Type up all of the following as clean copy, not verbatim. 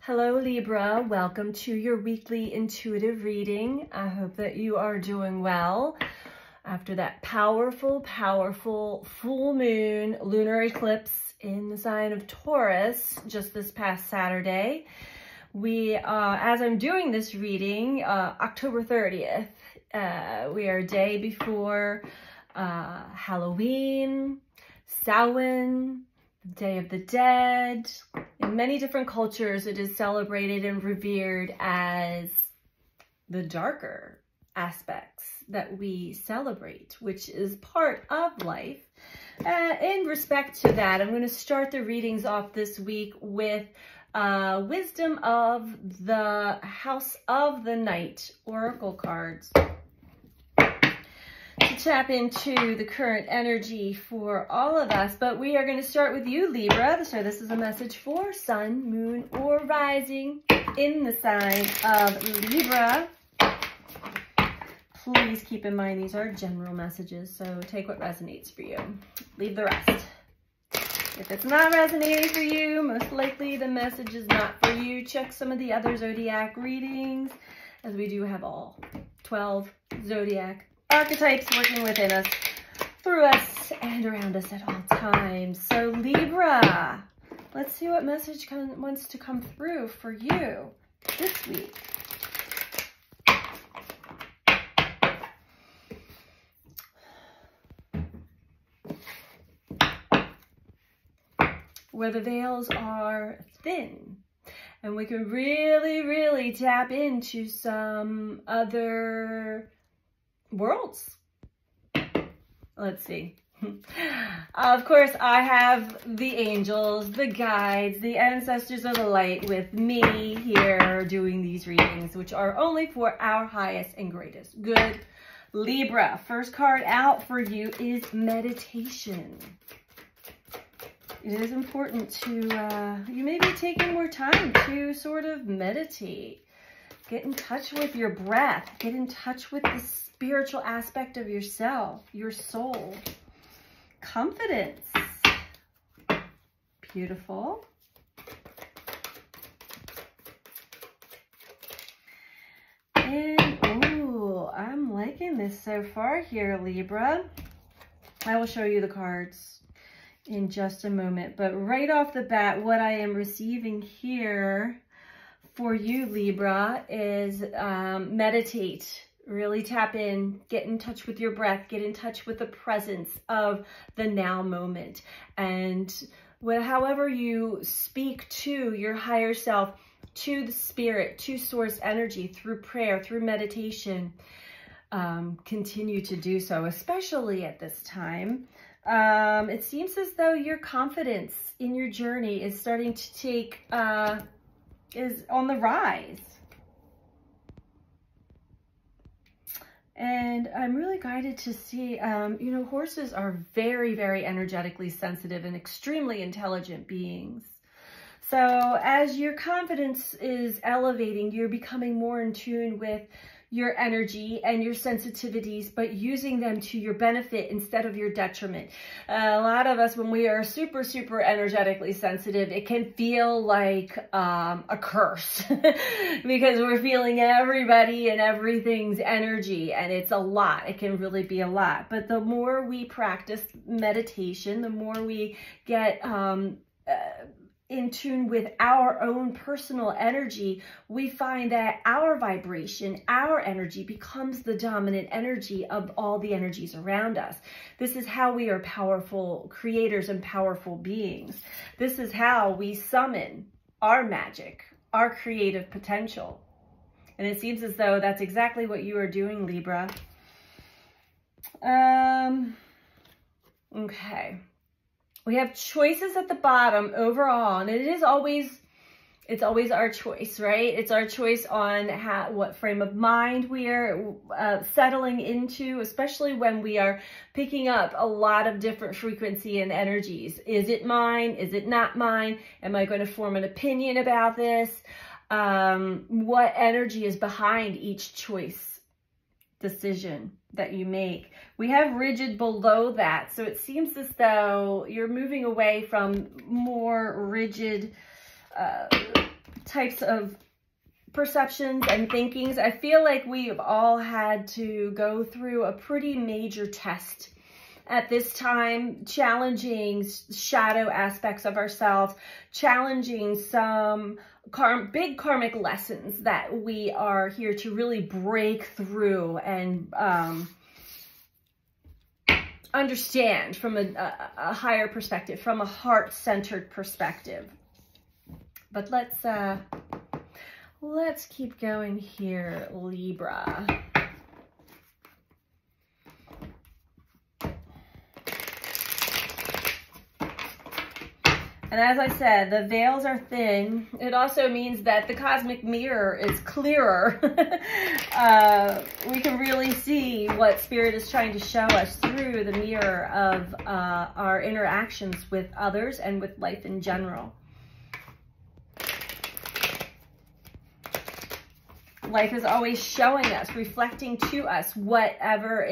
Hello Libra, welcome to your weekly intuitive reading. I hope that you are doing well. After that powerful full moon lunar eclipse in the sign of Taurus just this past Saturday, we, as I'm doing this reading, October 30th, we are a day before Halloween, Samhain, Day of the Dead. In many different cultures, it is celebrated and revered as the darker aspects that we celebrate, which is part of life. In respect to that, I'm going to start the readings off this week with Wisdom of the House of the Night Oracle cards. To tap into the current energy for all of us, but we are going to start with you, Libra. So this is a message for Sun, Moon, or Rising in the sign of Libra. Please keep in mind these are general messages, so take what resonates for you. Leave the rest. If it's not resonating for you, most likely the message is not for you. Check some of the other zodiac readings, as we do have all 12 zodiac archetypes working within us, through us, and around us at all times. So Libra, let's see what message wants to come through for you this week. Where the veils are thin and we can really tap into some other worlds. Let's see. Of course, I have the angels, the guides, the ancestors of the light with me here doing these readings, which are only for our highest and greatest good. Libra, first card out for you is meditation. It is important to, you may be taking more time to sort of meditate. Get in touch with your breath. Get in touch with the spiritual aspect of yourself, your soul. Confidence. Beautiful. And, ooh, I'm liking this so far here, Libra. I will show you the cards in just a moment, but right off the bat, what I am receiving here for you, Libra, is meditate. Really tap in, get in touch with your breath, get in touch with the presence of the now moment. And however you speak to your higher self, to the spirit, to source energy through prayer, through meditation, continue to do so, especially at this time. It seems as though your confidence in your journey is starting to take, is on the rise. And I'm really guided to see, you know, horses are very energetically sensitive and extremely intelligent beings. So as your confidence is elevating, you're becoming more in tune with your energy and your sensitivities, but using them to your benefit instead of your detriment. A lot of us, when we are super energetically sensitive, it can feel like a curse because we're feeling everybody and everything's energy, and it's a lot. It can really be a lot. But the more we practice meditation, the more we get in tune with our own personal energy, we find that our vibration, our energy becomes the dominant energy of all the energies around us. This is how we are powerful creators and powerful beings. This is how we summon our magic, our creative potential. And it seems as though that's exactly what you are doing, Libra. Okay. We have choices at the bottom overall, and it's always our choice, right? It's our choice on what frame of mind we are settling into, especially when we are picking up a lot of different frequency and energies. Is it mine? Is it not mine? Am I going to form an opinion about this? What energy is behind each choice decision that you make? We have rigid below that, so it seems as though you're moving away from more rigid types of perceptions and thinkings. I feel like we've all had to go through a pretty major test at this time, challenging shadow aspects of ourselves, challenging some big karmic lessons that we are here to really break through and understand from a higher perspective, from a heart-centered perspective. But let's keep going here, Libra. And as I said, the veils are thin. It also means that the cosmic mirror is clearer. We can really see what Spirit is trying to show us through the mirror of our interactions with others and with life in general. Life is always showing us, reflecting to us whatever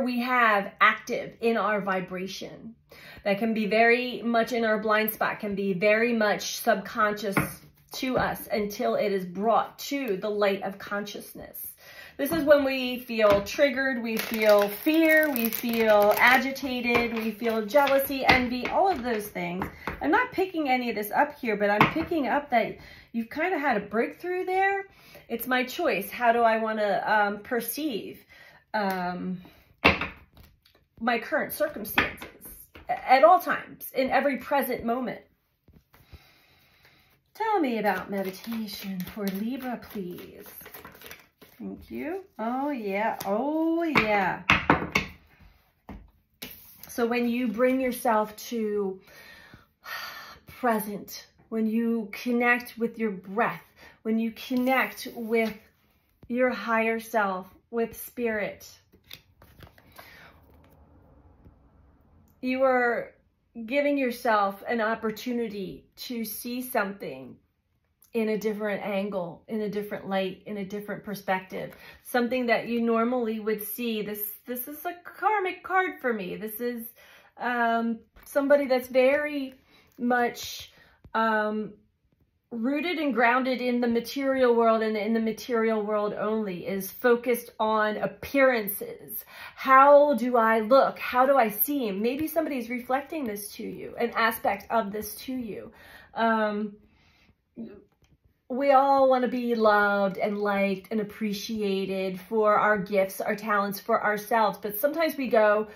we have active in our vibration. That can be very much in our blind spot, can be very much subconscious to us until it is brought to the light of consciousness. This is when we feel triggered, we feel fear, we feel agitated, we feel jealousy, envy, all of those things. I'm not picking any of this up here, but I'm picking up that you've kind of had a breakthrough there. It's my choice. How do I want to perceive my current circumstances at all times, in every present moment? Tell me about meditation for Libra, please. Thank you. Oh, yeah. Oh, yeah. So when you bring yourself to present, when you connect with your breath, when you connect with your higher self, with Spirit, you are giving yourself an opportunity to see something in a different angle, in a different light, in a different perspective. Something that you normally would see. This is a karmic card for me. This is somebody that's very much rooted and grounded in the material world, and in the material world only, is focused on appearances. How do I look? How do I seem? Maybe somebody's reflecting this to you, an aspect of this to you. We all want to be loved and liked and appreciated for our gifts, our talents, for ourselves, but sometimes we go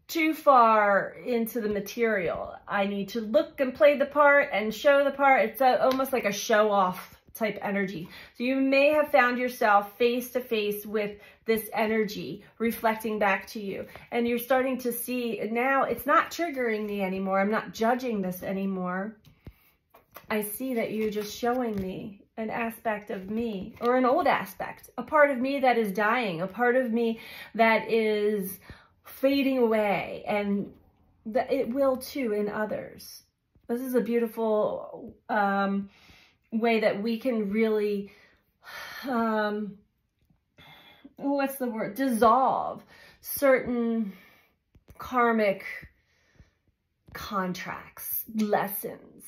too far into the material. I need to look and play the part and show the part. It's almost like a show-off type energy. So you may have found yourself face to face with this energy reflecting back to you. And you're starting to see, now it's not triggering me anymore. I'm not judging this anymore. I see that you're just showing me an aspect of me, or an old aspect, a part of me that is dying, a part of me that is fading away, and that it will too in others. This is a beautiful way that we can really, what's the word? Dissolve certain karmic contracts, lessons.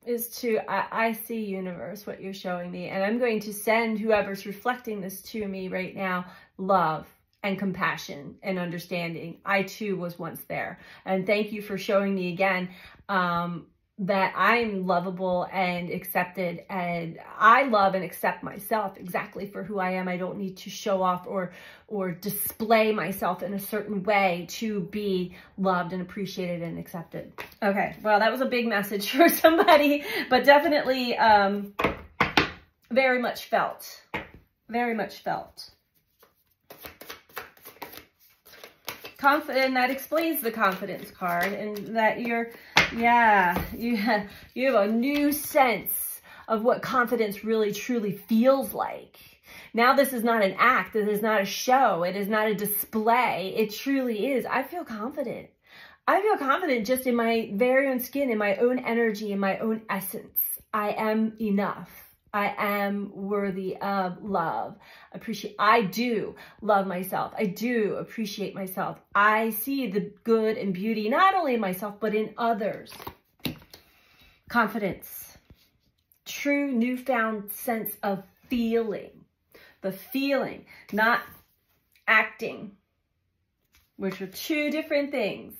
Is to, I see, universe, what you're showing me, and I'm going to send whoever's reflecting this to me right now love and compassion and understanding. I too was once there. And thank you for showing me again that I'm lovable and accepted, and I love and accept myself exactly for who I am. I don't need to show off or display myself in a certain way to be loved and appreciated and accepted. Okay, well, that was a big message for somebody, but definitely very much felt. Very much felt. Confident, that explains the confidence card, and that you're, yeah, you have a new sense of what confidence really truly feels like. Now this is not an act, it is not a show, it is not a display, it truly is. I feel confident. I feel confident just in my very own skin, in my own energy, in my own essence. I am enough. I am worthy of love. I do love myself. I do appreciate myself. I see the good and beauty, not only in myself, but in others. Confidence. true newfound sense of feeling. The feeling, not acting, which are two different things.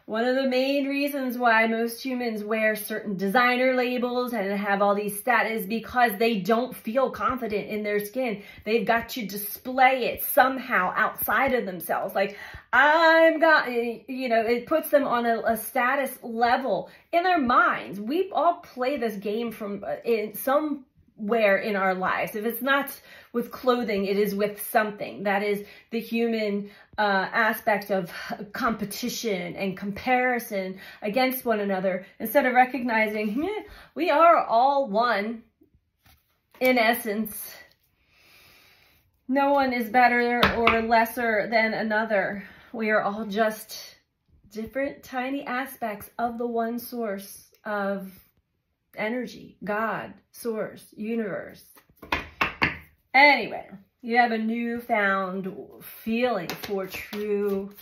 One of the main reasons why most humans wear certain designer labels and have all these stats is because they don't feel confident in their skin. They've got to display it somehow outside of themselves. Like, it puts them on a status level in their minds. We all play this game from somewhere in our lives. If it's not with clothing, it is with something. That is the human aspect of competition and comparison against one another, instead of recognizing we are all one in essence. No one is better or lesser than another. We are all just different tiny aspects of the one source of energy, God, source, universe. Anyway, you have a newfound feeling for true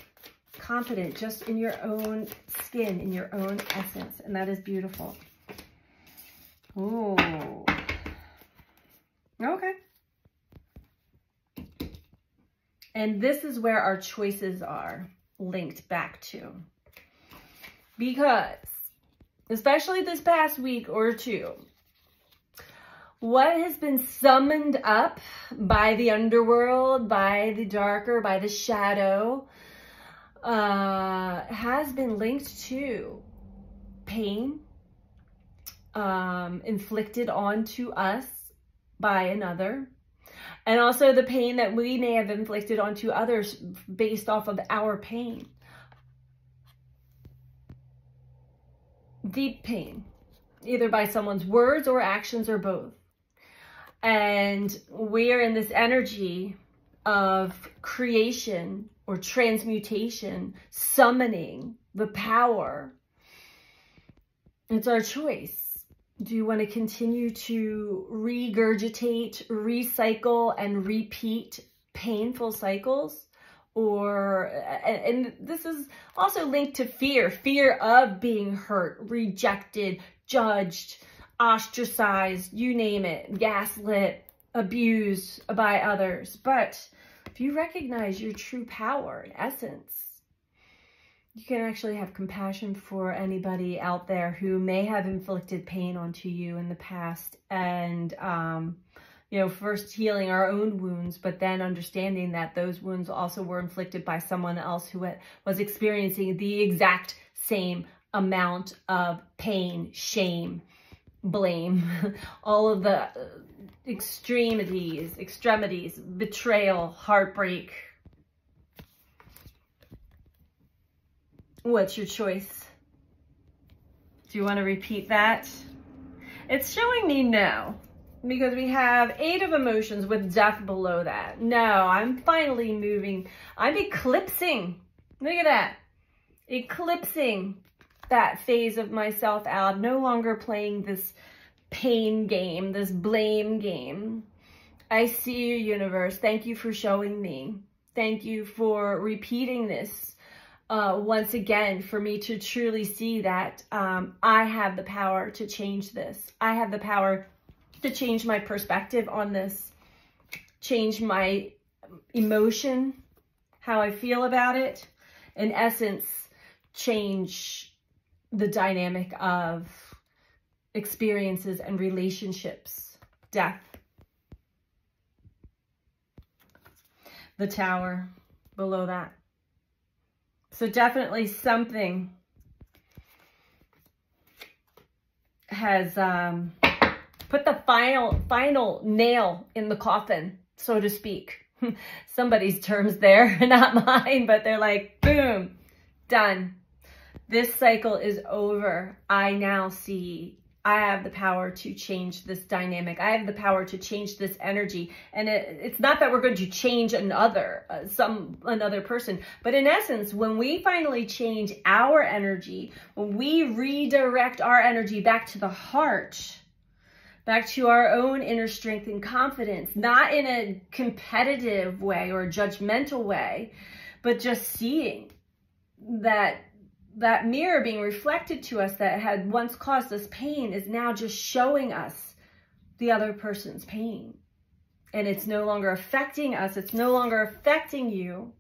confidence just in your own skin, in your own essence. And that is beautiful. Ooh. Okay. And this is where our choices are linked back to. Because, especially this past week or two, what has been summoned up by the underworld, by the darker, by the shadow, has been linked to pain inflicted onto us by another, and also the pain that we may have inflicted onto others based off of our pain. Deep pain, either by someone's words or actions or both. And we're in this energy of creation or transmutation, summoning the power. It's our choice. Do you want to continue to regurgitate, recycle, and repeat painful cycles? Or, and this is also linked to fear of being hurt, rejected, judged, ostracized, you name it, gaslit, abused by others. But if you recognize your true power and essence, you can actually have compassion for anybody out there who may have inflicted pain onto you in the past. And, first healing our own wounds, but then understanding that those wounds also were inflicted by someone else who was experiencing the exact same amount of pain, shame, blame, all of the extremities, betrayal, heartbreak. What's your choice? Do you want to repeat that? It's showing me no, because we have 8 of emotions with death below that. No, I'm finally moving. I'm eclipsing. Look at that. Eclipsing that phase of myself out. No longer playing this pain game, this blame game. I see you, universe. Thank you for showing me. Thank you for repeating this once again, for me to truly see that I have the power to change this. I have the power to change my perspective on this, change my emotion, how I feel about it. In essence, change the dynamic of experiences and relationships. Death. The Tower below that. So definitely something has put the final nail in the coffin, so to speak. Somebody's terms there, not mine, but they're like, boom, done. This cycle is over. I now see I have the power to change this dynamic. I have the power to change this energy. And it's not that we're going to change another person, but in essence, when we finally change our energy, when we redirect our energy back to the heart, back to our own inner strength and confidence, not in a competitive way or a judgmental way, but just seeing that that mirror being reflected to us that had once caused us pain is now just showing us the other person's pain. And it's no longer affecting us. It's no longer affecting you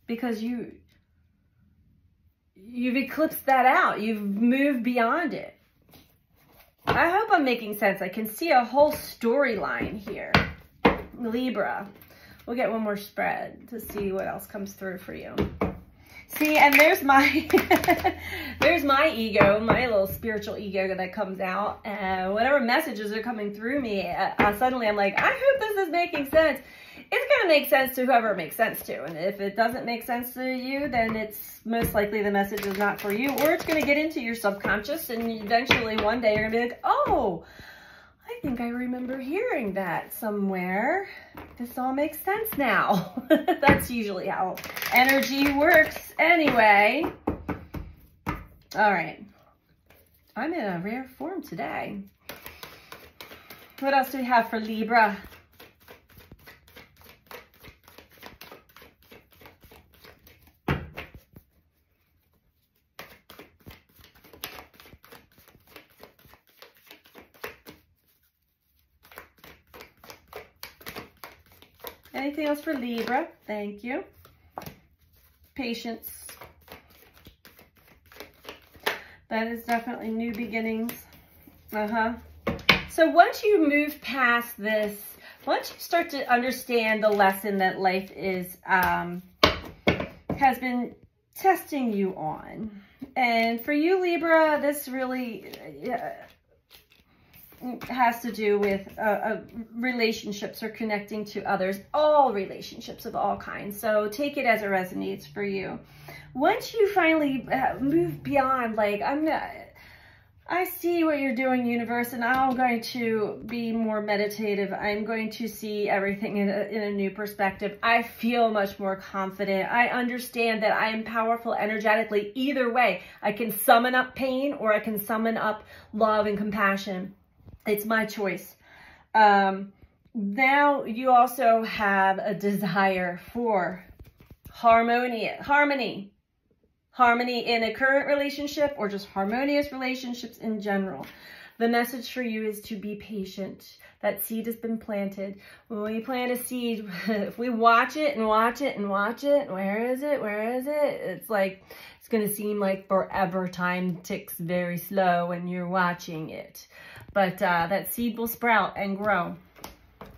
because you've eclipsed that out. You've moved beyond it. I hope I'm making sense. I can see a whole storyline here. Libra. We'll get one more spread to see what else comes through for you. See, and there's my there's my ego, my little spiritual ego that comes out. Whatever messages are coming through me, suddenly I'm like, I hope this is making sense. It's going to make sense to whoever it makes sense to. And if it doesn't make sense to you, then it's most likely the message is not for you. Or it's going to get into your subconscious. And eventually one day you're going to be like, oh, I think I remember hearing that somewhere. This all makes sense now. That's usually how energy works anyway. All right. I'm in a rare form today. What else do we have for Libra? Anything else for Libra? Thank you. Patience. That is definitely new beginnings. So once you move past this, once you start to understand the lesson that life is, has been testing you on. And for you, Libra, this really has to do with relationships or connecting to others, all relationships of all kinds. So take it as it resonates for you. Once you finally move beyond, like, I see what you're doing, universe, and I'm going to be more meditative. I'm going to see everything in a new perspective. I feel much more confident. I understand that I am powerful energetically. Either way, I can summon up pain or I can summon up love and compassion. It's my choice. Now you also have a desire for harmony in a current relationship or just harmonious relationships in general. The message for you is to be patient. That seed has been planted. When we plant a seed, if we watch it and watch it and watch it, where is it? Where is it? It's like, it's going to seem like forever. Time ticks very slow when you're watching it. But that seed will sprout and grow.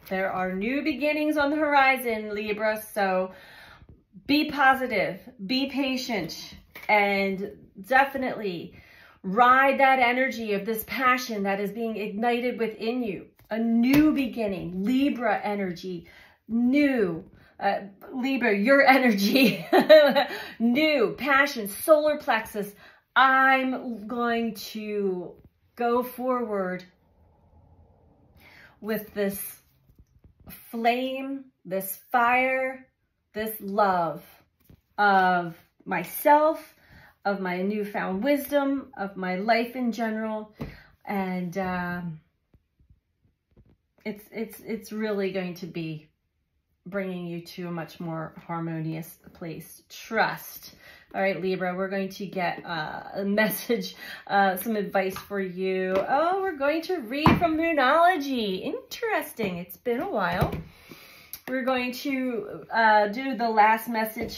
There are new beginnings on the horizon, Libra. So be positive, be patient, and definitely ride that energy of this passion that is being ignited within you. A new beginning, Libra energy, new. Libra, your energy, new passion, solar plexus. I'm going to go forward with this flame, this fire, this love of myself, of my newfound wisdom, of my life in general. And it's really going to be bringing you to a much more harmonious place. Trust. All right, Libra, we're going to get a message, some advice for you. Oh, we're going to read from Moonology. Interesting. It's been a while. We're going to do the last message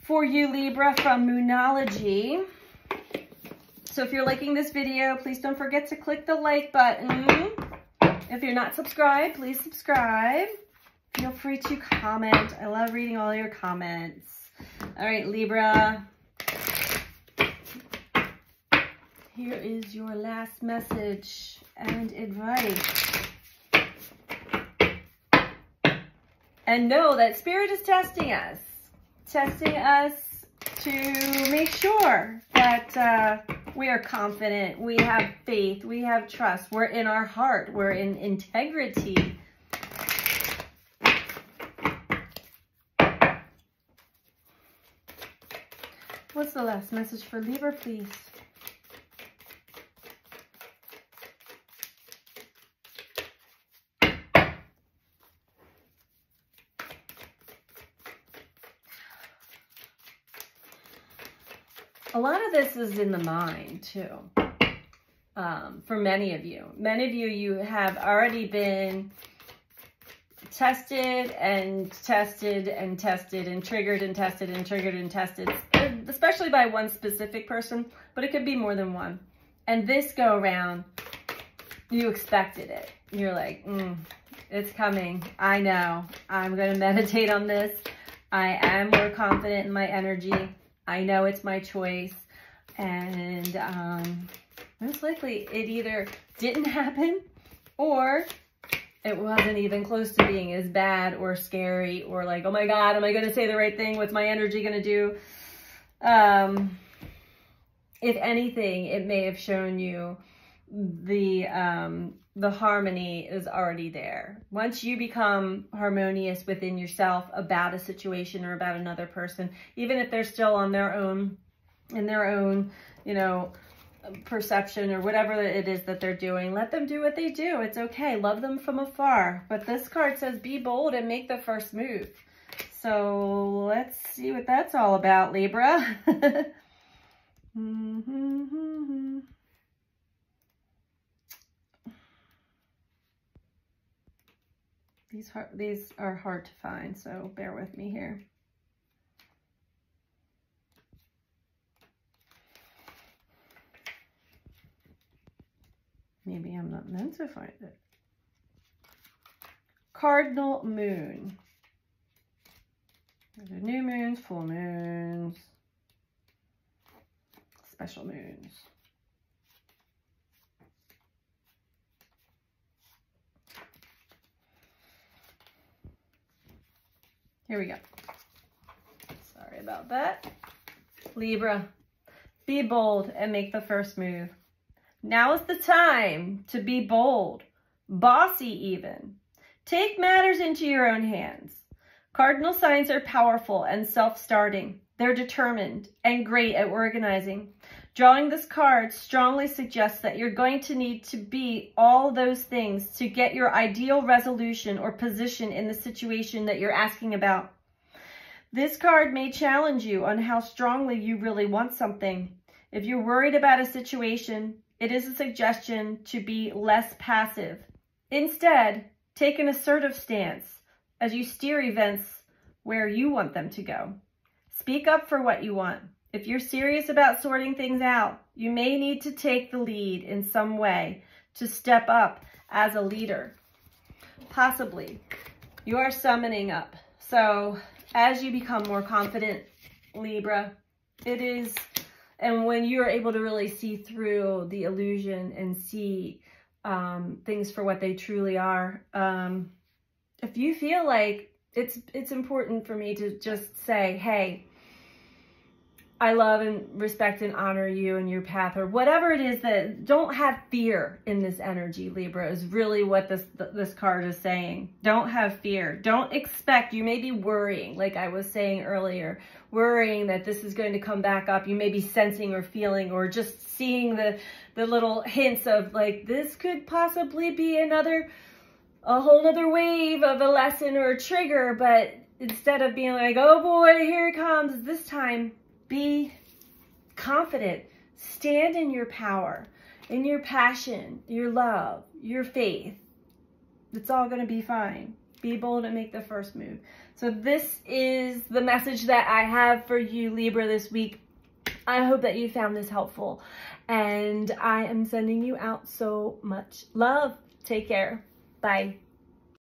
for you, Libra, from Moonology. So if you're liking this video, please don't forget to click the like button. If you're not subscribed, please subscribe. Feel free to comment. I love reading all your comments. All right, Libra. Here is your last message and advice. And know that Spirit is testing us to make sure that we are confident, we have faith, we have trust, we're in our heart, we're in integrity. What's the last message for Libra, please? lot of this is in the mind too. For many of you. Many of you, you have already been tested and tested and tested and triggered and tested and triggered and tested, especially by one specific person, but it could be more than one. And this go around, you expected it. You're like, it's coming. I know. I'm going to meditate on this. I am more confident in my energy. I know it's my choice. And most likely it either didn't happen or it wasn't even close to being as bad or scary or like, oh my God, am I going to say the right thing? What's my energy going to do? If anything, it may have shown you the harmony is already there. Once you become harmonious within yourself about a situation or about another person, even if they're still on their own, in their own, you know, perception or whatever it is that they're doing, let them do what they do. It's okay. Love them from afar. But this card says be bold and make the first move. So let's see what that's all about, Libra. These are hard to find, so bear with me here. Maybe I'm not meant to find it. Cardinal moon. There's new moons, full moons, special moons. Here we go. Sorry about that. Libra, be bold and make the first move. Now is the time to be bold, bossy even. Take matters into your own hands. Cardinal signs are powerful and self-starting. They're determined and great at organizing. Drawing this card strongly suggests that you're going to need to be all those things to get your ideal resolution or position in the situation that you're asking about. This card may challenge you on how strongly you really want something. If you're worried about a situation, it is a suggestion to be less passive. Instead, take an assertive stance as you steer events where you want them to go. Speak up for what you want. If you're serious about sorting things out, you may need to take the lead in some way to step up as a leader. Possibly, you are summoning up. So as you become more confident, Libra, it is, and when you're able to really see through the illusion and see things for what they truly are, if you feel like it's important for me to just say, hey, I love and respect and honor you and your path, or whatever it is, that don't have fear in this energy, Libra, is really what this card is saying. Don't have fear. Don't expect. You may be worrying, like I was saying earlier, worrying that this is going to come back up. You may be sensing or feeling or just seeing the little hints of like, this could possibly be a whole other wave of a lesson or a trigger. But instead of being like, oh boy, here it comes, this time, be confident. Stand in your power, in your passion, your love, your faith. It's all going to be fine. Be bold and make the first move. So this is the message that I have for you, Libra, this week. I hope that you found this helpful. And I am sending you out so much love. Take care. Bye.